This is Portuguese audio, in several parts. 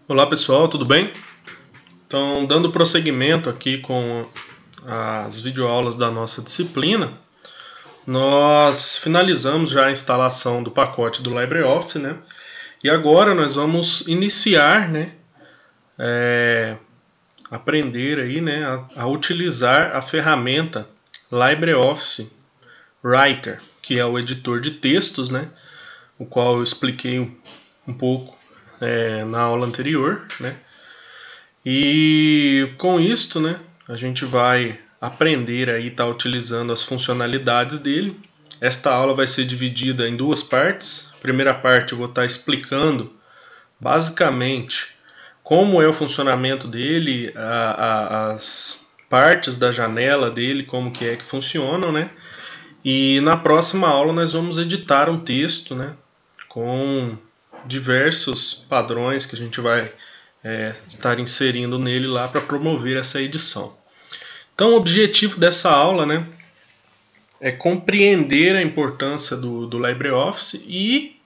Olá pessoal, tudo bem? Então, dando prosseguimento aqui com as videoaulas da nossa disciplina, nós finalizamos já a instalação do pacote do LibreOffice, né? E agora nós vamos iniciar, né? Aprender aí, né? A utilizar a ferramenta LibreOffice Writer, que é o editor de textos, né? O qual eu expliquei um pouco na aula anterior, né? E com isto, né, a gente vai aprender aí estar utilizando as funcionalidades dele. Esta aula vai ser dividida em duas partes. A primeira parte eu vou estar explicando basicamente como é o funcionamento dele, as partes da janela dele, como que é que funcionam, né? E na próxima aula nós vamos editar um texto, né, com diversos padrões que a gente vai estar inserindo nele lá para promover essa edição. Então, o objetivo dessa aula, né, é compreender a importância do LibreOffice e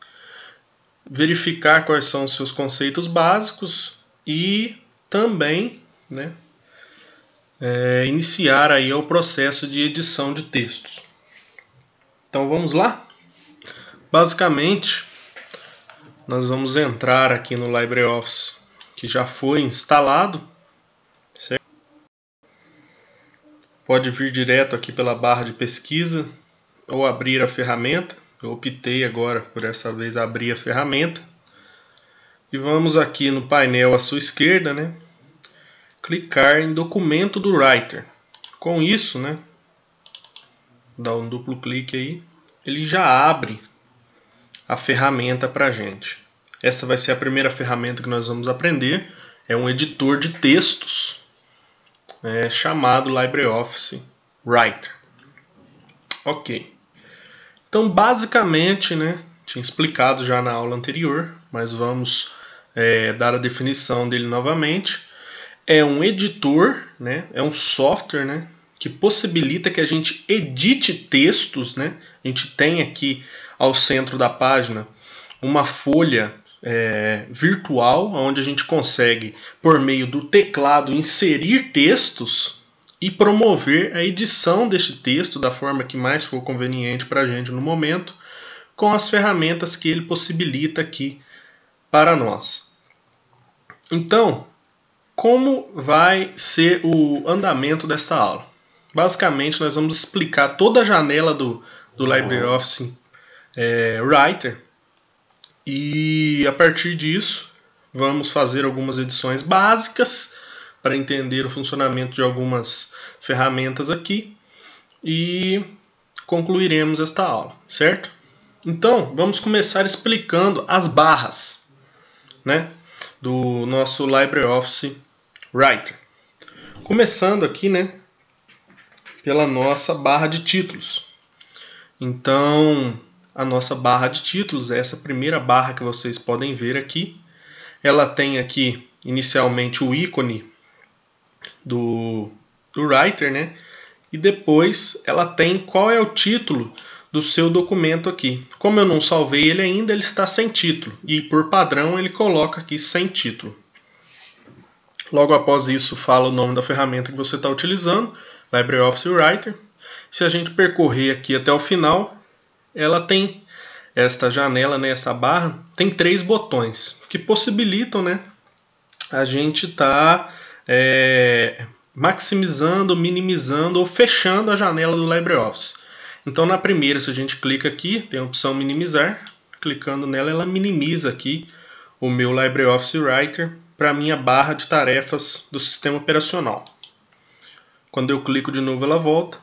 verificar quais são os seus conceitos básicos e também, né, iniciar aí o processo de edição de textos. Então vamos lá? Basicamente, nós vamos entrar aqui no LibreOffice que já foi instalado, certo? Pode vir direto aqui pela barra de pesquisa ou abrir a ferramenta. Eu optei agora por essa vez abrir a ferramenta. E vamos aqui no painel à sua esquerda, né? Clicar em documento do Writer. Com isso, né? Dá um duplo clique aí. Ele já abre a ferramenta para a gente. Essa vai ser a primeira ferramenta que nós vamos aprender. É um editor de textos chamado LibreOffice Writer. Ok. Então, basicamente, né, tinha explicado já na aula anterior, mas vamos dar a definição dele novamente. É um editor, né, é um software, né, que possibilita que a gente edite textos, né? A gente tem aqui ao centro da página uma folha virtual, onde a gente consegue, por meio do teclado, inserir textos e promover a edição deste texto da forma que mais for conveniente para a gente no momento, com as ferramentas que ele possibilita aqui para nós. Então, como vai ser o andamento dessa aula? Basicamente, nós vamos explicar toda a janela do LibreOffice Writer. E a partir disso, vamos fazer algumas edições básicas para entender o funcionamento de algumas ferramentas aqui e concluiremos esta aula, certo? Então, vamos começar explicando as barras, né, do nosso LibreOffice Writer. Começando aqui, né, pela nossa barra de títulos. Então, a nossa barra de títulos é essa primeira barra que vocês podem ver aqui. Ela tem aqui inicialmente o ícone do Writer, né? E depois ela tem qual é o título do seu documento aqui. Como eu não salvei ele ainda, ele está sem título. E por padrão ele coloca aqui sem título. Logo após isso fala o nome da ferramenta que você está utilizando, LibreOffice Writer. Se a gente percorrer aqui até o final, ela tem esta janela, né, essa barra, tem 3 botões que possibilitam, né, a gente estar maximizando, minimizando ou fechando a janela do LibreOffice. Então na primeira, se a gente clica aqui, tem a opção minimizar. Clicando nela, ela minimiza aqui o meu LibreOffice Writer para a minha barra de tarefas do sistema operacional. Quando eu clico de novo, ela volta.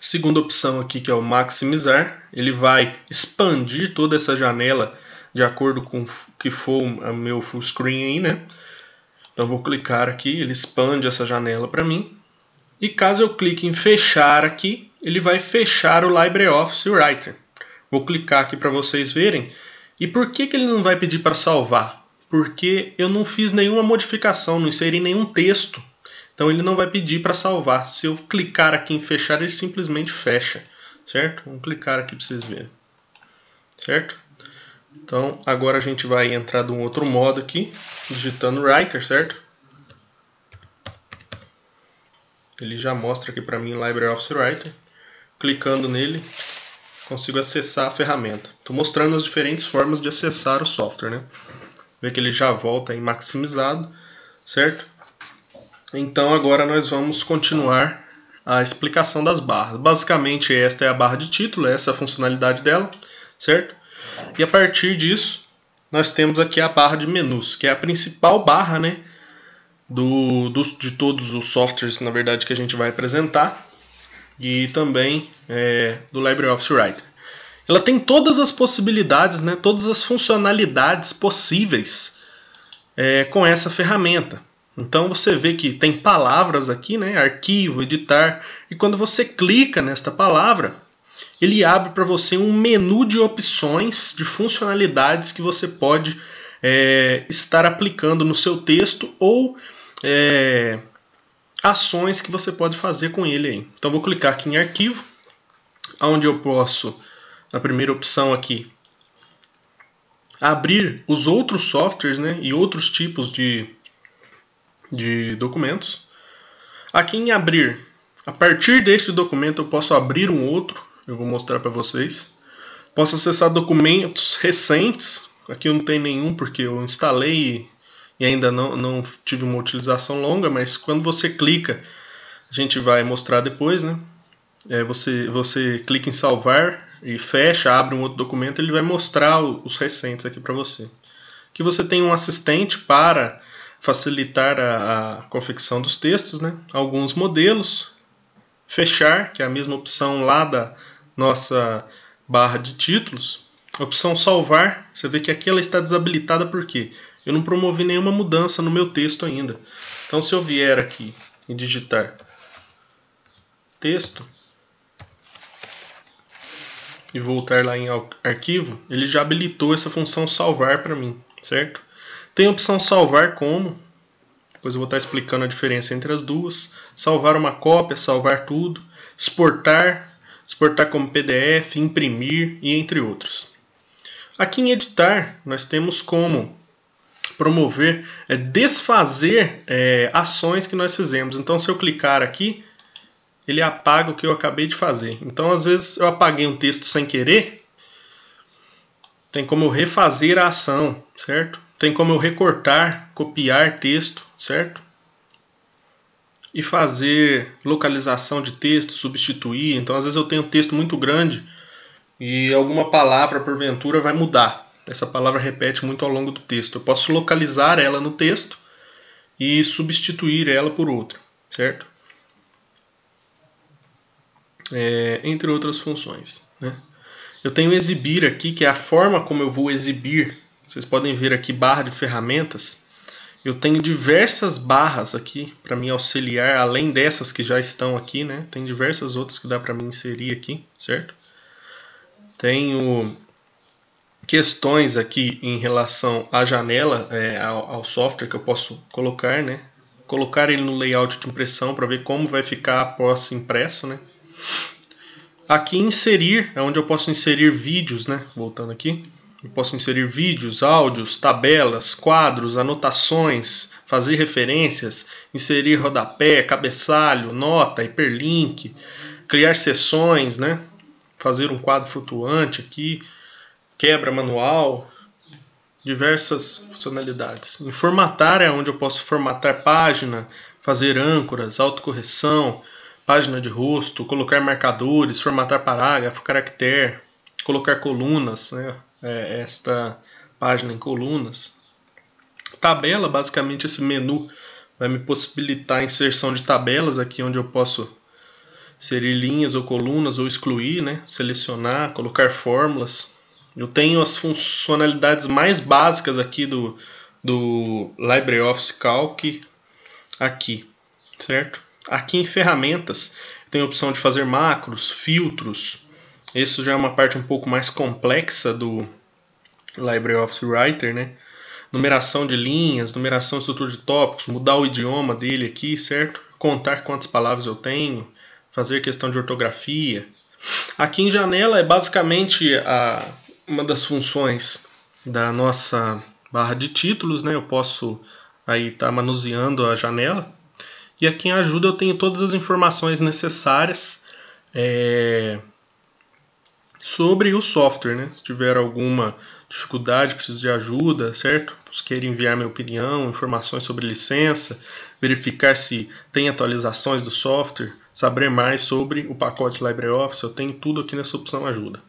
Segunda opção aqui, que é o maximizar, ele vai expandir toda essa janela de acordo com o que for o meu full screen aí, né? Então vou clicar aqui, ele expande essa janela para mim. E caso eu clique em fechar aqui, ele vai fechar o LibreOffice Writer. Vou clicar aqui para vocês verem. E por que ele não vai pedir para salvar? Porque eu não fiz nenhuma modificação, não inseri nenhum texto. Então ele não vai pedir para salvar. Se eu clicar aqui em fechar, ele simplesmente fecha, certo? Vamos clicar aqui para vocês verem, certo? Então agora a gente vai entrar de um outro modo aqui, digitando Writer, certo? Ele já mostra aqui para mim LibreOffice Writer. Clicando nele, consigo acessar a ferramenta. Estou mostrando as diferentes formas de acessar o software, né? Vê que ele já volta em maximizado, certo? Então agora nós vamos continuar a explicação das barras. Basicamente esta é a barra de título, essa é a funcionalidade dela, certo? E a partir disso, nós temos aqui a barra de menus, que é a principal barra, né, de todos os softwares, na verdade, que a gente vai apresentar, e também do LibreOffice Writer. Ela tem todas as possibilidades, né, todas as funcionalidades possíveis com essa ferramenta. Então você vê que tem palavras aqui, né, arquivo, editar, e quando você clica nesta palavra, ele abre para você um menu de opções, de funcionalidades que você pode estar aplicando no seu texto ou ações que você pode fazer com ele aí. Então vou clicar aqui em arquivo, onde eu posso, na primeira opção aqui, abrir os outros softwares, né, e outros tipos de documentos. Aqui em abrir, a partir deste documento eu posso abrir um outro, eu vou mostrar para vocês. Posso acessar documentos recentes, aqui não tem nenhum porque eu instalei e ainda não tive uma utilização longa, mas quando você clica, a gente vai mostrar depois, né? Você clica em salvar e fecha, abre um outro documento, ele vai mostrar os recentes aqui para você. Aqui você tem um assistente para facilitar a confecção dos textos, né? Alguns modelos, fechar, que é a mesma opção lá da nossa barra de títulos. A opção salvar, você vê que aqui ela está desabilitada porque eu não promovi nenhuma mudança no meu texto ainda. Então se eu vier aqui e digitar texto e voltar lá em arquivo, ele já habilitou essa função salvar para mim, certo? Tem a opção salvar como, depois eu vou estar explicando a diferença entre as duas. Salvar uma cópia, salvar tudo, exportar como PDF, imprimir e entre outros. Aqui em editar, nós temos como promover, desfazer ações que nós fizemos. Então se eu clicar aqui, ele apaga o que eu acabei de fazer. Então às vezes eu apaguei um texto sem querer, tem como eu refazer a ação, certo? Tem como eu recortar, copiar texto, certo? E fazer localização de texto, substituir. Então às vezes eu tenho um texto muito grande e alguma palavra porventura vai mudar. Essa palavra repete muito ao longo do texto. Eu posso localizar ela no texto e substituir ela por outra, certo? Entre outras funções, né? Eu tenho exibir aqui, que é a forma como eu vou exibir. Vocês podem ver aqui barra de ferramentas. Eu tenho diversas barras aqui para me auxiliar, além dessas que já estão aqui, né? Tem diversas outras que dá para me inserir aqui, certo? Tenho questões aqui em relação à janela, ao software que eu posso colocar, né? Colocar ele no layout de impressão para ver como vai ficar após impresso, né? Aqui inserir, é onde eu posso inserir vídeos, né? Voltando aqui. Eu posso inserir vídeos, áudios, tabelas, quadros, anotações, fazer referências, inserir rodapé, cabeçalho, nota, hiperlink, criar seções, né? Fazer um quadro flutuante aqui, quebra manual, diversas funcionalidades. Em formatar é onde eu posso formatar página, fazer âncoras, autocorreção, página de rosto, colocar marcadores, formatar parágrafo, caractere, colocar colunas, né? Esta página em colunas. Tabela, basicamente esse menu vai me possibilitar a inserção de tabelas aqui onde eu posso inserir linhas ou colunas ou excluir, né? Selecionar, colocar fórmulas. Eu tenho as funcionalidades mais básicas aqui do LibreOffice Calc aqui, certo? Aqui em ferramentas tem a opção de fazer macros, filtros. Isso já é uma parte um pouco mais complexa do LibreOffice Writer, né? Numeração de linhas, numeração de estrutura de tópicos, mudar o idioma dele aqui, certo? Contar quantas palavras eu tenho, fazer questão de ortografia. Aqui em janela é basicamente uma das funções da nossa barra de títulos, né? Eu posso aí estar manuseando a janela. E aqui em ajuda eu tenho todas as informações necessárias sobre o software, né? Se tiver alguma dificuldade, preciso de ajuda, certo? Se queira enviar minha opinião, informações sobre licença, verificar se tem atualizações do software, saber mais sobre o pacote LibreOffice, eu tenho tudo aqui nessa opção ajuda.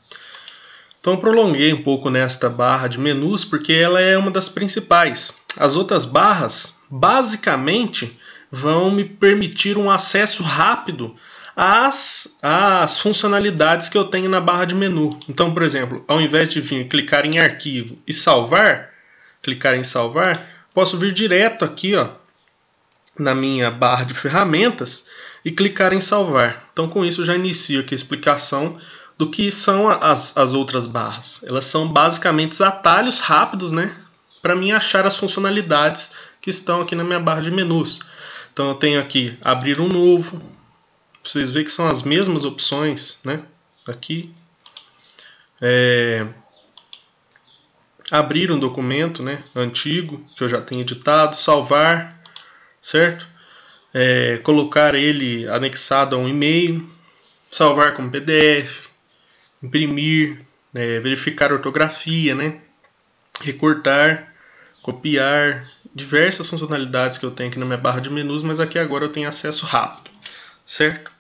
Então eu prolonguei um pouco nesta barra de menus porque ela é uma das principais. As outras barras, basicamente, vão me permitir um acesso rápido às funcionalidades que eu tenho na barra de menu. Então, por exemplo, ao invés de vir clicar em arquivo e salvar, clicar em salvar, posso vir direto aqui, ó, na minha barra de ferramentas e clicar em salvar. Então, com isso, eu já inicio aqui a explicação do que são as outras barras. Elas são basicamente atalhos rápidos, né, para mim achar as funcionalidades que estão aqui na minha barra de menus. Então eu tenho aqui abrir um novo, vocês veem que são as mesmas opções, né, aqui. Abrir um documento, né, antigo, que eu já tenho editado, salvar, certo? Colocar ele anexado a um e-mail, salvar como PDF, imprimir, verificar a ortografia, né? Recortar, copiar, diversas funcionalidades que eu tenho aqui na minha barra de menus, mas aqui agora eu tenho acesso rápido, certo?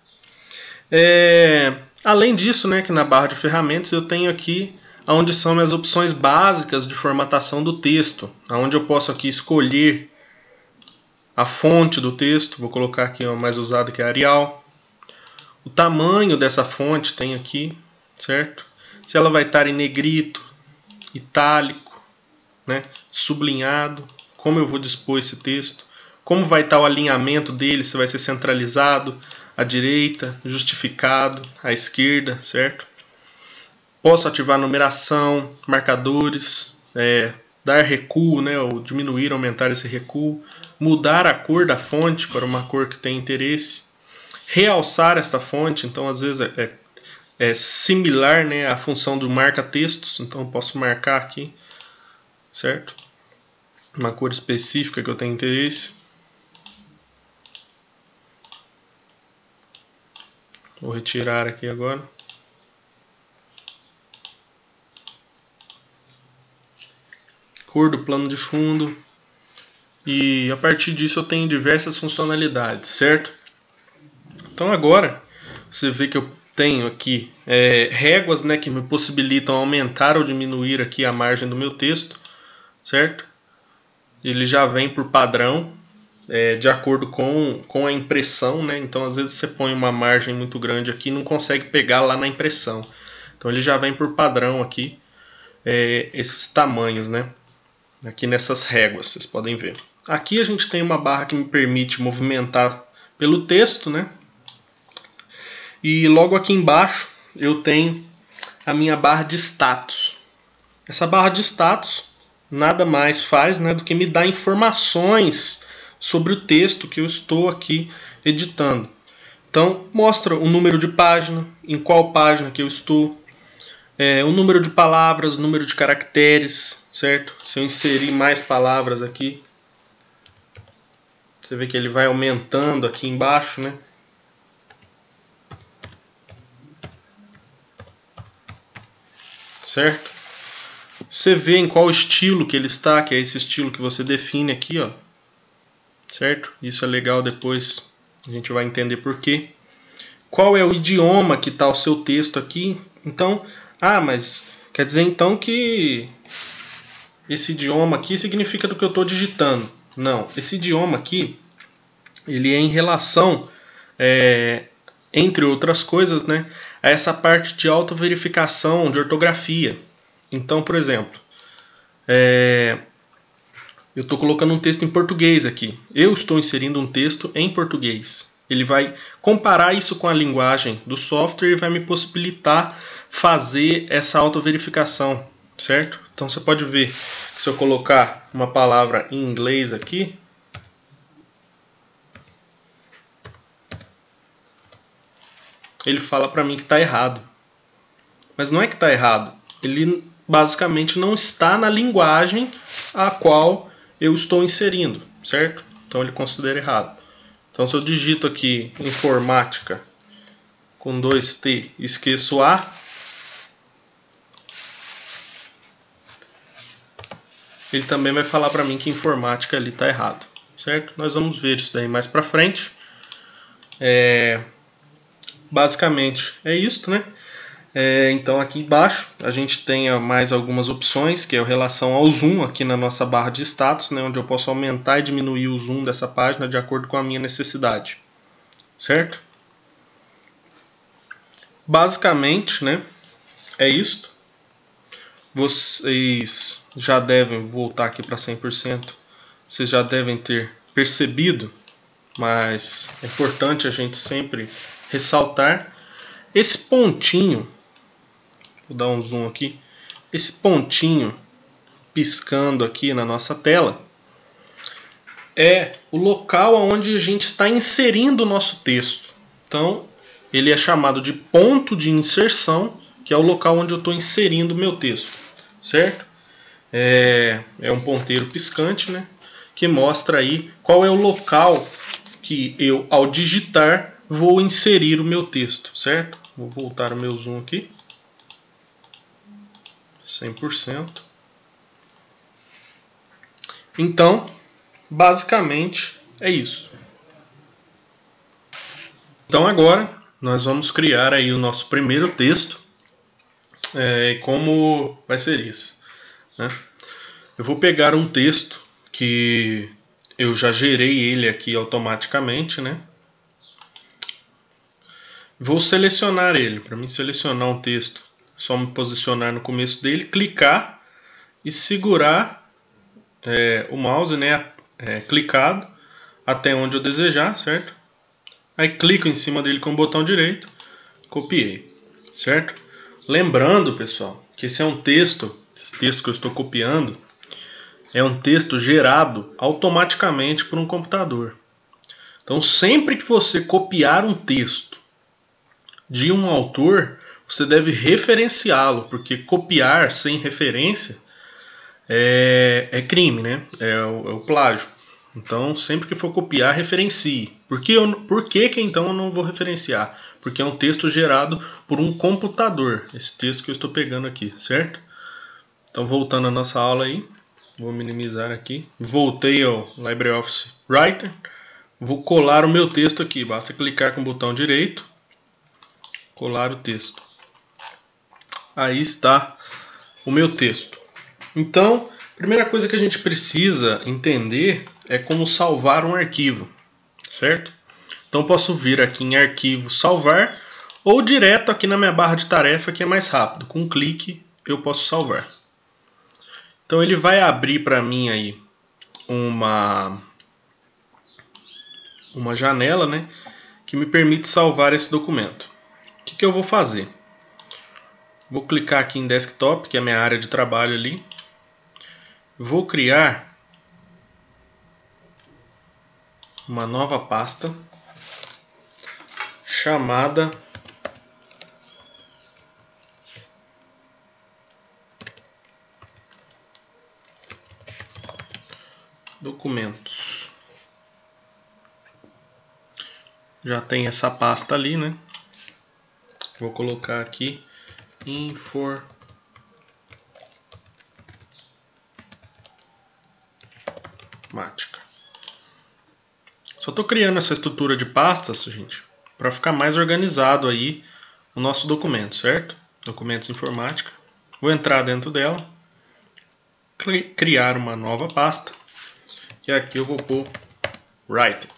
Além disso, né, que na barra de ferramentas eu tenho aqui onde são minhas opções básicas de formatação do texto, onde eu posso aqui escolher a fonte do texto, vou colocar aqui a mais usada que é a Arial, o tamanho dessa fonte tem aqui, certo? Se ela vai estar em negrito, itálico, né, sublinhado, como eu vou dispor esse texto, como vai estar o alinhamento dele, se vai ser centralizado, à direita, justificado, à esquerda, certo? Posso ativar numeração, marcadores, dar recuo, né, ou diminuir, aumentar esse recuo, mudar a cor da fonte para uma cor que tem interesse, realçar esta fonte, então às vezes é similar, né, à função do marca-textos, então eu posso marcar aqui, certo? Uma cor específica que eu tenho interesse. Vou retirar aqui agora. Cor do plano de fundo. E a partir disso eu tenho diversas funcionalidades, certo? Então agora você vê que eu tenho aqui réguas, né, que me possibilitam aumentar ou diminuir aqui a margem do meu texto, certo? Ele já vem por padrão, de acordo com a impressão, né? Então às vezes você põe uma margem muito grande aqui e não consegue pegar lá na impressão. Então ele já vem por padrão aqui, esses tamanhos, né? Aqui nessas réguas, vocês podem ver. Aqui a gente tem uma barra que me permite movimentar pelo texto, né? E logo aqui embaixo eu tenho a minha barra de status. Essa barra de status nada mais faz, né, do que me dar informações sobre o texto que eu estou aqui editando. Então mostra o número de página, em qual página que eu estou, o número de palavras, o número de caracteres, certo? Se eu inserir mais palavras aqui, você vê que ele vai aumentando aqui embaixo, né? Certo? Você vê em qual estilo que ele está, que é esse estilo que você define aqui, ó. Certo? Isso é legal, depois a gente vai entender por quê. Qual é o idioma que está o seu texto aqui? Então, mas quer dizer então que esse idioma aqui significa do que eu estou digitando. Não, esse idioma aqui, ele é em relação, entre outras coisas, né, a essa parte de autoverificação de ortografia. Então, por exemplo, eu estou colocando um texto em português aqui. Eu estou inserindo um texto em português. Ele vai comparar isso com a linguagem do software e vai me possibilitar fazer essa autoverificação, certo? Então você pode ver que se eu colocar uma palavra em inglês aqui, ele fala para mim que está errado. Mas não é que está errado. Ele basicamente não está na linguagem a qual eu estou inserindo, certo? Então ele considera errado. Então se eu digito aqui informática com 2T, esqueço A, ele também vai falar para mim que informática ali está errado, certo? Nós vamos ver isso daí mais para frente. Basicamente é isso, né? Então aqui embaixo a gente tem mais algumas opções, que é a relação ao zoom aqui na nossa barra de status, né, onde eu posso aumentar e diminuir o zoom dessa página de acordo com a minha necessidade, certo? Basicamente, né, é isso. Vocês já devem voltar aqui para 100%, vocês já devem ter percebido, mas é importante a gente sempre ressaltar esse pontinho. Vou dar um zoom aqui. Esse pontinho piscando aqui na nossa tela é o local onde a gente está inserindo o nosso texto. Então, ele é chamado de ponto de inserção, que é o local onde eu estou inserindo o meu texto, certo? É um ponteiro piscante, né, que mostra aí qual é o local que eu, ao digitar, vou inserir o meu texto, certo? Vou voltar o meu zoom aqui. 100%. Então, basicamente é isso. Então agora nós vamos criar aí o nosso primeiro texto. Como vai ser isso, né? Eu vou pegar um texto que eu já gerei ele aqui automaticamente, né? Vou selecionar ele. Para mim selecionar um texto, só me posicionar no começo dele, clicar e segurar o mouse, né, clicado até onde eu desejar, certo? Aí clico em cima dele com o botão direito, copiei, certo? Lembrando, pessoal, que esse texto que eu estou copiando, é um texto gerado automaticamente por um computador. Então, sempre que você copiar um texto de um autor, você deve referenciá-lo, porque copiar sem referência é crime, né? É o plágio. Então, sempre que for copiar, referencie. Por que então eu não vou referenciar? Porque é um texto gerado por um computador, esse texto que eu estou pegando aqui, certo? Então, voltando à nossa aula aí, vou minimizar aqui. Voltei ao LibreOffice Writer. Vou colar o meu texto aqui. Basta clicar com o botão direito, colar o texto. Aí está o meu texto. Então, a primeira coisa que a gente precisa entender é como salvar um arquivo, certo? Então posso vir aqui em arquivo, salvar, ou direto aqui na minha barra de tarefa, que é mais rápido. Com um clique eu posso salvar. Então ele vai abrir para mim aí uma janela, né, que me permite salvar esse documento. O que eu vou fazer? Vou clicar aqui em desktop, que é a minha área de trabalho ali. Vou criar uma nova pasta chamada documentos. Já tem essa pasta ali, né? Vou colocar aqui informática. Só estou criando essa estrutura de pastas, gente, para ficar mais organizado aí o nosso documento, certo? Documentos informática. Vou entrar dentro dela, criar uma nova pasta, e aqui eu vou pôr Writer.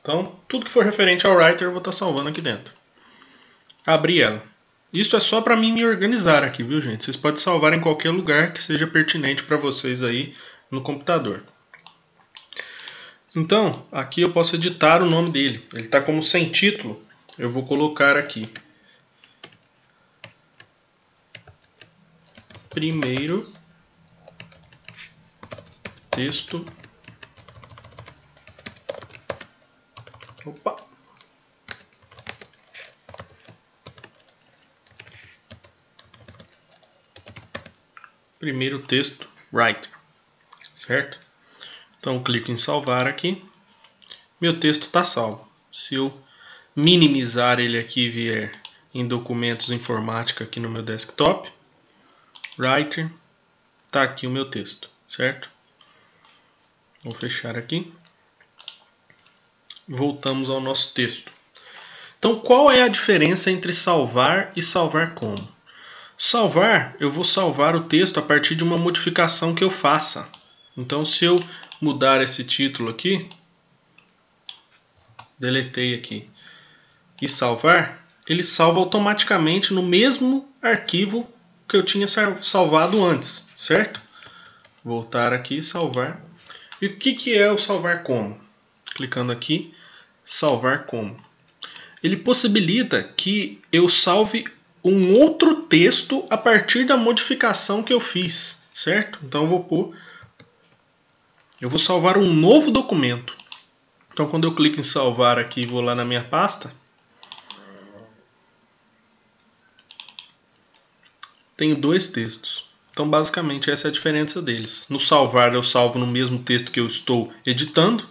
Então, tudo que for referente ao Writer eu vou estar salvando aqui dentro. Abrir ela. Isso é só para mim me organizar aqui, viu, gente? Vocês podem salvar em qualquer lugar que seja pertinente para vocês aí no computador. Então, aqui eu posso editar o nome dele. Ele está como sem título. Eu vou colocar aqui primeiro texto. Opa! primeiro texto Writer, certo? Então eu clico em salvar aqui, meu texto está salvo. Se eu minimizar ele aqui e vier em documentos informática aqui no meu desktop, Writer, está aqui o meu texto, certo? Vou fechar aqui. Voltamos ao nosso texto. Então, qual é a diferença entre salvar e salvar como? Salvar, eu vou salvar o texto a partir de uma modificação que eu faça. Então, se eu mudar esse título aqui, deletei aqui, e salvar, ele salva automaticamente no mesmo arquivo que eu tinha salvado antes, certo? Voltar aqui e salvar. E o que é o salvar como? Clicando aqui, salvar como. Ele possibilita que eu salve um outro texto a partir da modificação que eu fiz, certo? Então eu vou salvar um novo documento. Então quando eu clico em salvar aqui e vou lá na minha pasta, tenho dois textos. Então basicamente essa é a diferença deles. No salvar eu salvo no mesmo texto que eu estou editando,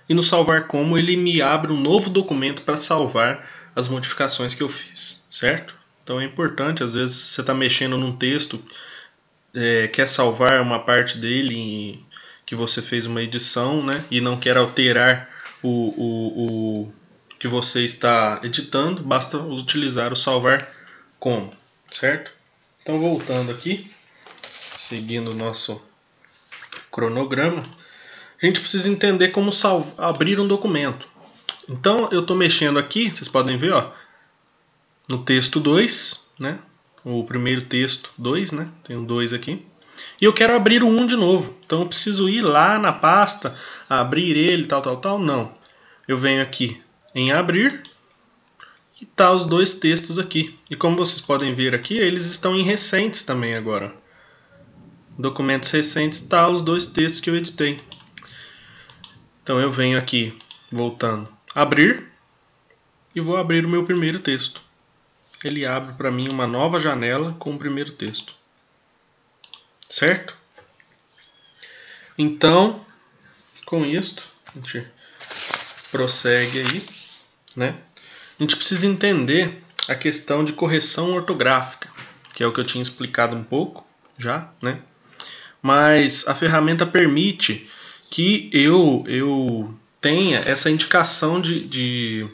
e no salvar como ele me abre um novo documento para salvar as modificações que eu fiz, certo? Então é importante, às vezes você está mexendo num texto, quer salvar uma parte dele que você fez uma edição, né, e não quer alterar o que você está editando, basta utilizar o salvar como, certo? Então voltando aqui, seguindo o nosso cronograma, a gente precisa entender como abrir um documento. Então eu estou mexendo aqui, vocês podem ver, ó, no texto 2, né? O primeiro texto 2, né? Tem um 2 aqui. E eu quero abrir o 1 de novo. Então eu preciso ir lá na pasta, abrir ele, tal. Não. Eu venho aqui em abrir e tá os dois textos aqui. E como vocês podem ver aqui, eles estão em recentes também agora. Documentos recentes, tá os dois textos que eu editei. Então eu venho aqui, voltando, abrir e vou abrir o meu primeiro texto. Ele abre para mim uma nova janela com o primeiro texto. Certo? Então, com isto, a gente prossegue aí, né? A gente precisa entender a questão de correção ortográfica, que é o que eu tinha explicado um pouco já, né? Mas a ferramenta permite que eu tenha essa indicação de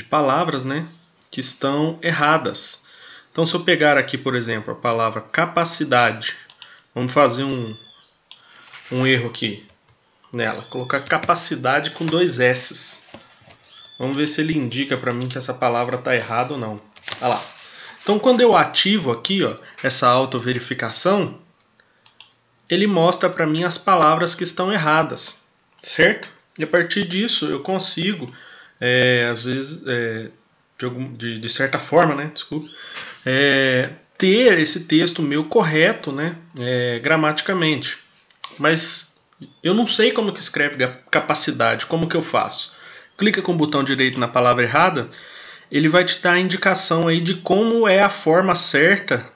palavras, né, que estão erradas. Então, se eu pegar aqui, por exemplo, a palavra capacidade, vamos fazer um erro aqui nela, colocar capacidade com 2 S's. Vamos ver se ele indica para mim que essa palavra está errada ou não. Olha lá. Então, quando eu ativo aqui, ó, essa autoverificação, ele mostra para mim as palavras que estão erradas, certo? E a partir disso eu consigo, às vezes, de certa forma, né? Desculpa, ter esse texto meu correto, né? Gramaticamente. Mas eu não sei como que escreve capacidade, como que eu faço? Clica com o botão direito na palavra errada, ele vai te dar a indicação aí de como é a forma certa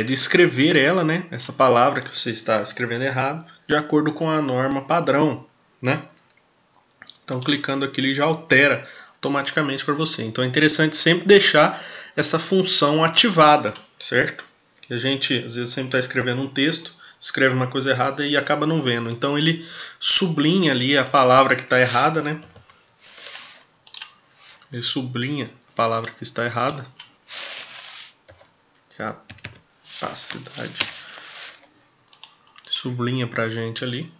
de escrever ela, né? Essa palavra que você está escrevendo errado, de acordo com a norma padrão, né? Então, clicando aqui, ele já altera automaticamente para você. Então, é interessante sempre deixar essa função ativada, certo? Que a gente, às vezes, sempre está escrevendo um texto, escreve uma coisa errada e acaba não vendo. Então, ele sublinha ali a palavra que está errada, né? Ele sublinha a palavra que está errada. Capacidade. Sublinha pra gente ali.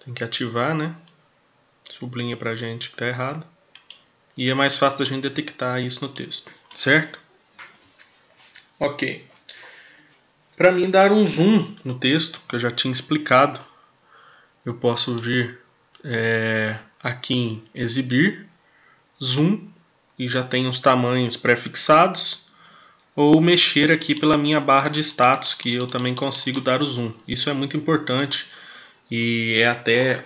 Tem que ativar, né? Sublinha pra gente que tá errado. E é mais fácil da gente detectar isso no texto, certo? Ok. Para mim dar um zoom no texto, que eu já tinha explicado, eu posso vir aqui em exibir, zoom, e já tem os tamanhos pré-fixados. Ou mexer aqui pela minha barra de status, que eu também consigo dar o zoom. Isso é muito importante e é até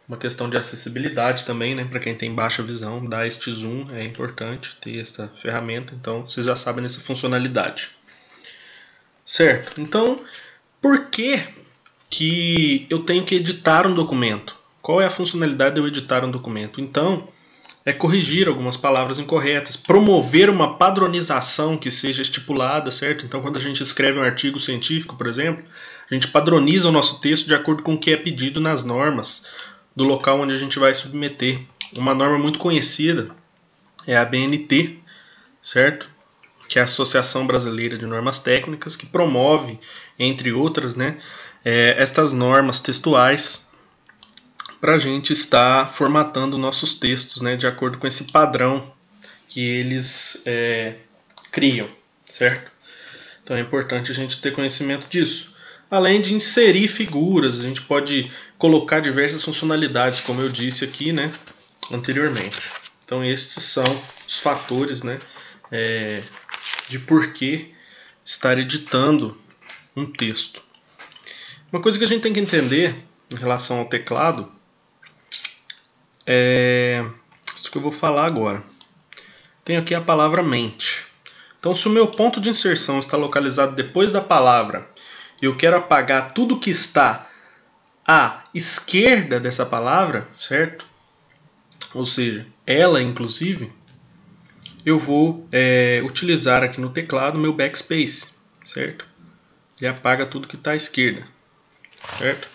uma questão de acessibilidade também, né? Para quem tem baixa visão, dar este zoom é importante ter essa ferramenta. Então vocês já sabem dessa funcionalidade. certo? Então, por que eu tenho que editar um documento? Qual é a funcionalidade de eu editar um documento? Então, é corrigir algumas palavras incorretas, promover uma padronização que seja estipulada, certo? Então, quando a gente escreve um artigo científico, por exemplo, a gente padroniza o nosso texto de acordo com o que é pedido nas normas do local onde a gente vai submeter. Uma norma muito conhecida é a ABNT, certo? Que é a Associação Brasileira de Normas Técnicas, que promove, entre outras, né, estas normas textuais para a gente estar formatando nossos textos, né, de acordo com esse padrão que eles criam, certo? Então é importante a gente ter conhecimento disso. Além de inserir figuras, a gente pode colocar diversas funcionalidades, como eu disse aqui, né, anteriormente. Então esses são os fatores, né, de por que estar editando um texto. Uma coisa que a gente tem que entender em relação ao teclado é isso que eu vou falar agora. Tenho aqui a palavra mente. Então, se o meu ponto de inserção está localizado depois da palavra e eu quero apagar tudo que está à esquerda dessa palavra, certo? Ou seja, ela inclusive, eu vou utilizar aqui no teclado o meu backspace, certo? Ele apaga tudo que está à esquerda, certo?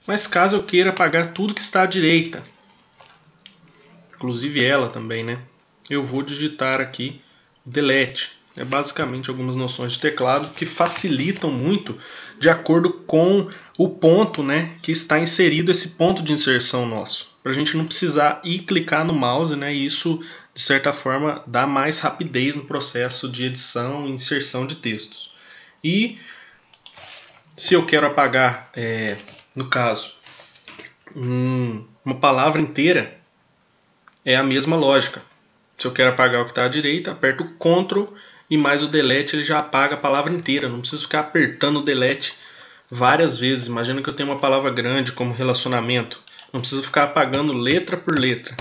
Mas caso eu queira apagar tudo que está à direita, inclusive ela também, né? Eu vou digitar aqui delete. É basicamente algumas noções de teclado que facilitam muito de acordo com o ponto, né, que está inserido esse ponto de inserção nosso. Para a gente não precisar ir clicar no mouse, né, e isso, de certa forma, dá mais rapidez no processo de edição e inserção de textos. E se eu quero apagar, no caso, uma palavra inteira, é a mesma lógica. Se eu quero apagar o que está à direita, aperto o Ctrl e mais o delete, ele já apaga a palavra inteira. Não preciso ficar apertando o delete várias vezes. Imagina que eu tenho uma palavra grande como relacionamento. Não preciso ficar apagando letra por letra.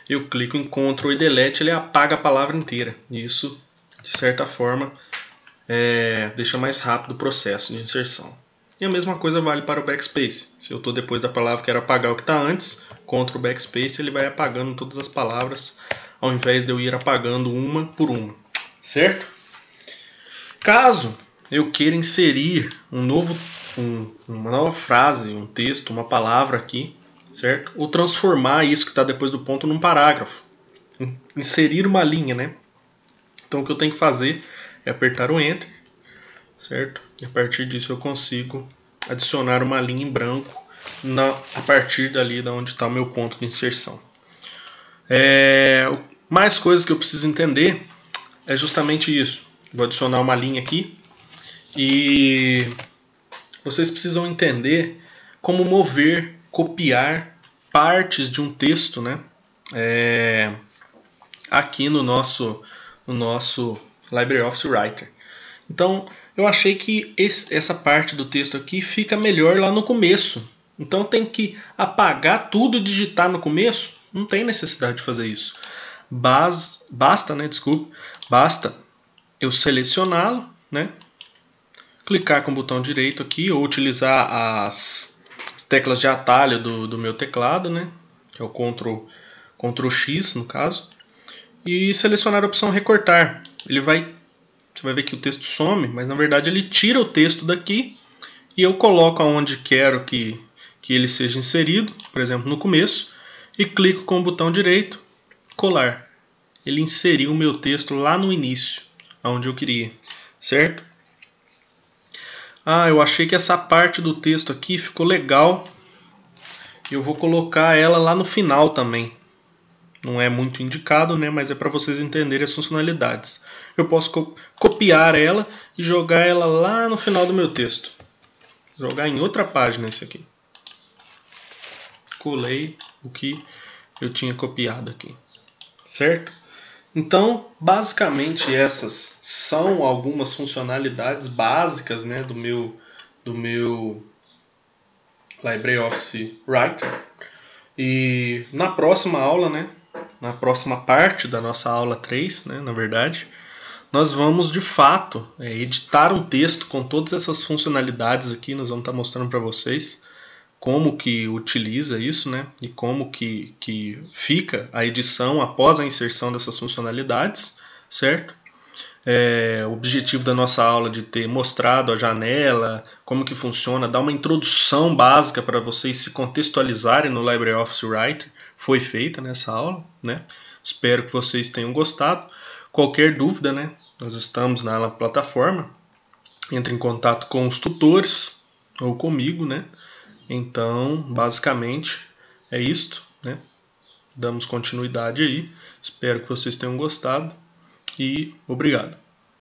Eu clico em Ctrl e delete, ele apaga a palavra inteira. Isso, de certa forma, deixa mais rápido o processo de inserção. E a mesma coisa vale para o backspace. Se eu estou depois da palavra e quero apagar o que está antes, Ctrl backspace, ele vai apagando todas as palavras, ao invés de eu ir apagando uma por uma, certo? Caso eu queira inserir uma nova frase, um texto, uma palavra aqui, certo? Ou transformar isso que está depois do ponto num parágrafo, inserir uma linha, né? Então o que eu tenho que fazer é apertar o Enter, certo? E a partir disso eu consigo adicionar uma linha em branco a partir dali da onde está o meu ponto de inserção. Mais coisas que eu preciso entender é justamente isso. Vou adicionar uma linha aqui e vocês precisam entender como mover, copiar partes de um texto, né? Aqui no nosso LibreOffice Writer. Então, eu achei que essa parte do texto aqui fica melhor lá no começo. Então, tem que apagar tudo e digitar no começo? Não tem necessidade de fazer isso. Basta eu selecioná-lo, né? Clicar com o botão direito aqui ou utilizar as teclas de atalho do meu teclado, né? Que é o Ctrl X no caso. E selecionar a opção recortar. Você vai ver que o texto some, mas na verdade ele tira o texto daqui e eu coloco aonde quero que ele seja inserido, por exemplo no começo, e clico com o botão direito, colar. Ele inseriu o meu texto lá no início, aonde eu queria, certo? Eu achei que essa parte do texto aqui ficou legal. Eu vou colocar ela lá no final também. Não é muito indicado, né? Mas é para vocês entenderem as funcionalidades. Eu posso copiar ela e jogar ela lá no final do meu texto. Jogar em outra página esse aqui. Colei o que eu tinha copiado aqui. Certo? Então, basicamente essas são algumas funcionalidades básicas, né, do meu LibreOffice Writer. E na próxima aula, né, na próxima parte da nossa aula 3, né, na verdade, nós vamos de fato editar um texto com todas essas funcionalidades aqui. Nós vamos estar mostrando para vocês como que utiliza isso, né? E como que fica a edição após a inserção dessas funcionalidades, certo? O objetivo da nossa aula de ter mostrado a janela, como que funciona, dar uma introdução básica para vocês se contextualizarem no LibreOffice Writer, foi feita nessa aula, né? Espero que vocês tenham gostado. Qualquer dúvida, né? Nós estamos na plataforma. Entre em contato com os tutores ou comigo, né? Então, basicamente, é isto, né? Damos continuidade aí. Espero que vocês tenham gostado e obrigado.